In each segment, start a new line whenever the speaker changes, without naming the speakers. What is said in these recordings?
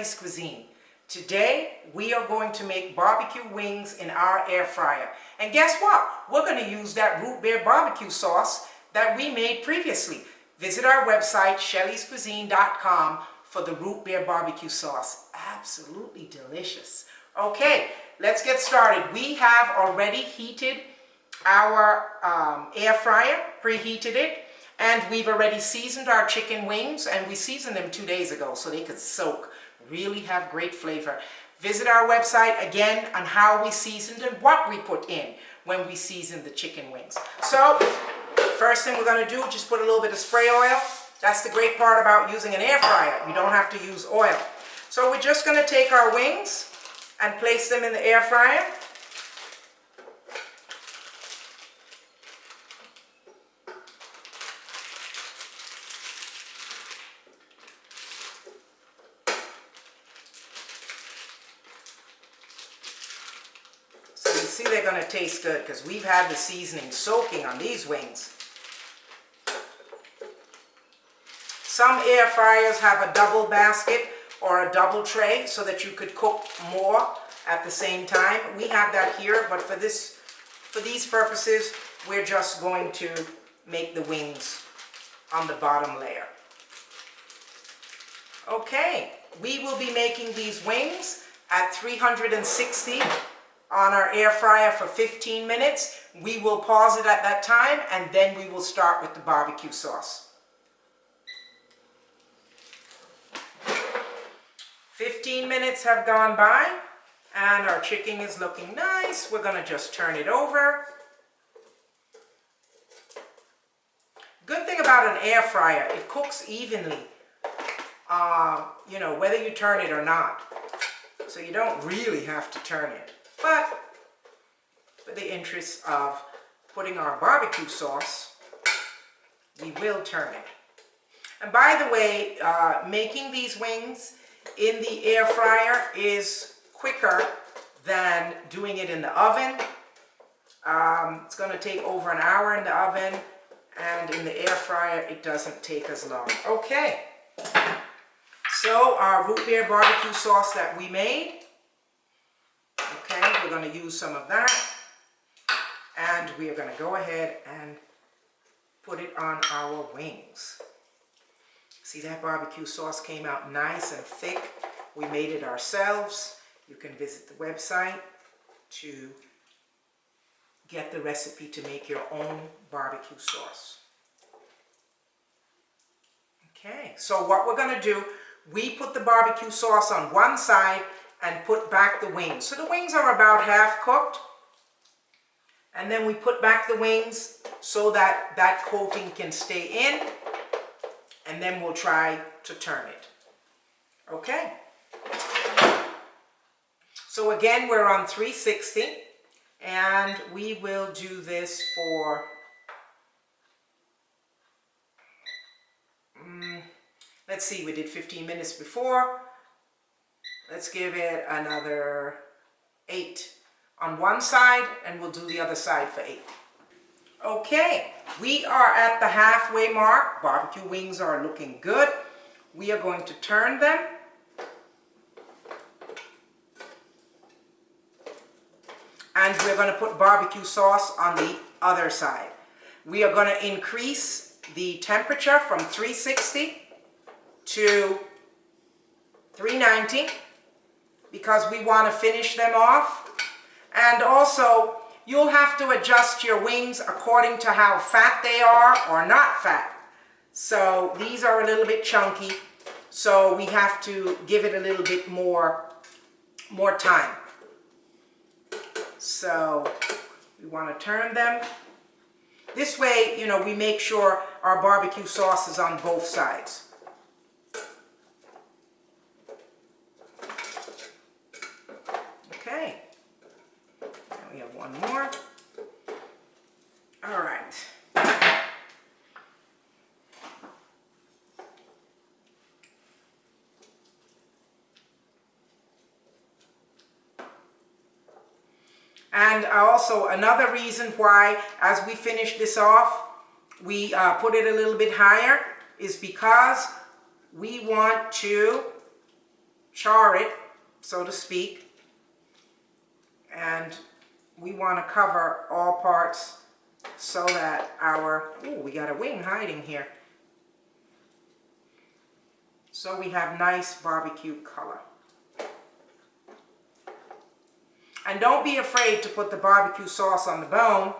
Shelly's Cuisine. Today we are going to make barbecue wings in our air fryer. And guess what? We're going to use that root beer barbecue sauce that we made previously. Visit our website shellyscuisine.com for the root beer barbecue sauce. Absolutely delicious. Okay, let's get started. We have already heated our air fryer, preheated it. And we've already seasoned our chicken wings, and we seasoned them 2 days ago so they could soak, really have great flavor. Visit our website again on how we seasoned and what we put in when we seasoned the chicken wings. So, first thing we're going to do, just put a little bit of spray oil. That's the great part about using an air fryer. You don't have to use oil. So we're just going to take our wings and place them in the air fryer. See, they're going to taste good because we've had the seasoning soaking on these wings. Some air fryers have a double basket or a double tray so that you could cook more at the same time. We have that here, but for these purposes, we're just going to make the wings on the bottom layer. Okay, we will be making these wings at 360 on our air fryer for 15 minutes. We will pause it at that time and then we will start with the barbecue sauce. 15 minutes have gone by and our chicken is looking nice. We're going to just turn it over. Good thing about an air fryer, it cooks evenly, whether you turn it or not. So you don't really have to turn it. But for the interest of putting our barbecue sauce, we will turn it. And by the way, making these wings in the air fryer is quicker than doing it in the oven. It's going to take over an hour in the oven, and in the air fryer it doesn't take as long. Okay, so our root beer barbecue sauce that we made. Okay, we're going to use some of that, and we are going to go ahead and put it on our wings. See, that barbecue sauce came out nice and thick. We made it ourselves. You can visit the website to get the recipe to make your own barbecue sauce. Okay, so what we're going to do, we put the barbecue sauce on one side and put back the wings. So the wings are about half cooked. And then we put back the wings so that that coating can stay in. And then we'll try to turn it. Okay. So again, we're on 360. And we will do this for, let's see, we did 15 minutes before. Let's give it another 8 on one side, and we'll do the other side for 8. Okay, we are at the halfway mark. Barbecue wings are looking good. We are going to turn them. And we're going to put barbecue sauce on the other side. We are going to increase the temperature from 360 to 390. Because we want to finish them off. And also, you'll have to adjust your wings according to how fat they are or not fat. So these are a little bit chunky, so we have to give it a little bit more time. So we want to turn them. This way, we make sure our barbecue sauce is on both sides. Okay, we have one more. All right. And also another reason why, as we finish this off, we put it a little bit higher is because we want to char it, so to speak. And we want to cover all parts so that our, oh, we got a wing hiding here. So we have nice barbecue color. And don't be afraid to put the barbecue sauce on the bone.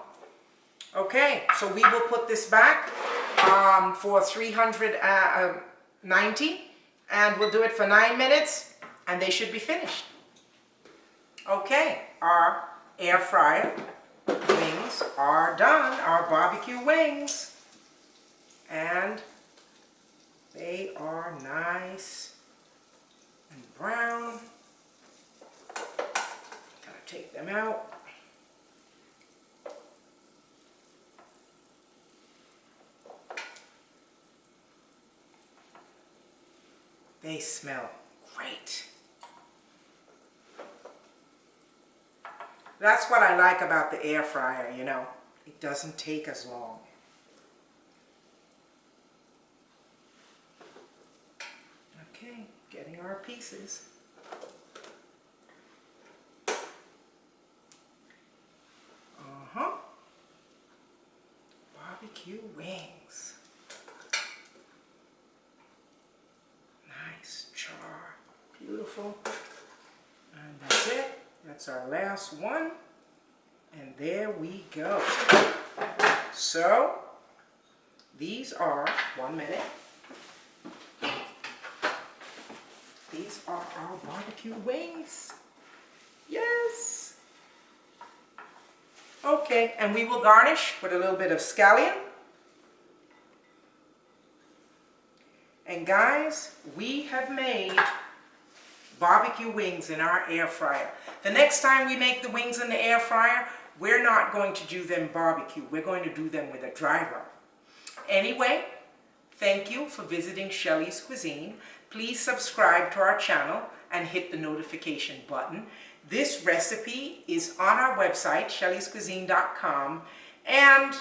Okay, so we will put this back for 390, and we'll do it for 9 minutes, and they should be finished. Okay, our air fryer wings are done, our barbecue wings, and they are nice and brown. Gotta take them out. They smell great. That's what I like about the air fryer, you know. It doesn't take as long. Okay, getting our pieces. Barbecue wings. Nice char. Beautiful. And that's it. That's our last one. And there we go. So, these are, 1 minute. These are our barbecue wings. Yes. Okay, and we will garnish with a little bit of scallion. And guys, we have made barbecue wings in our air fryer. The next time we make the wings in the air fryer, we're not going to do them barbecue. We're going to do them with a dry rub. Anyway, thank you for visiting Shelly's Cuisine. Please subscribe to our channel and hit the notification button. This recipe is on our website, shellyscuisine.com, and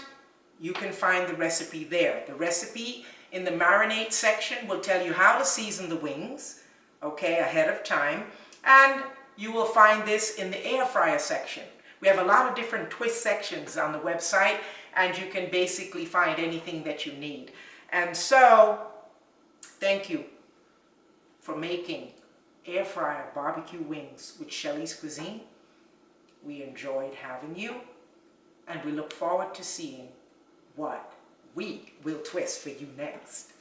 you can find the recipe there. The recipe in the marinade section will tell you how to season the wings, okay, ahead of time, and you will find this in the air fryer section. We have a lot of different twist sections on the website, and you can basically find anything that you need. And so, thank you for making air fryer barbecue wings with Shelly's Cuisine. We enjoyed having you, and we look forward to seeing what we will twist for you next.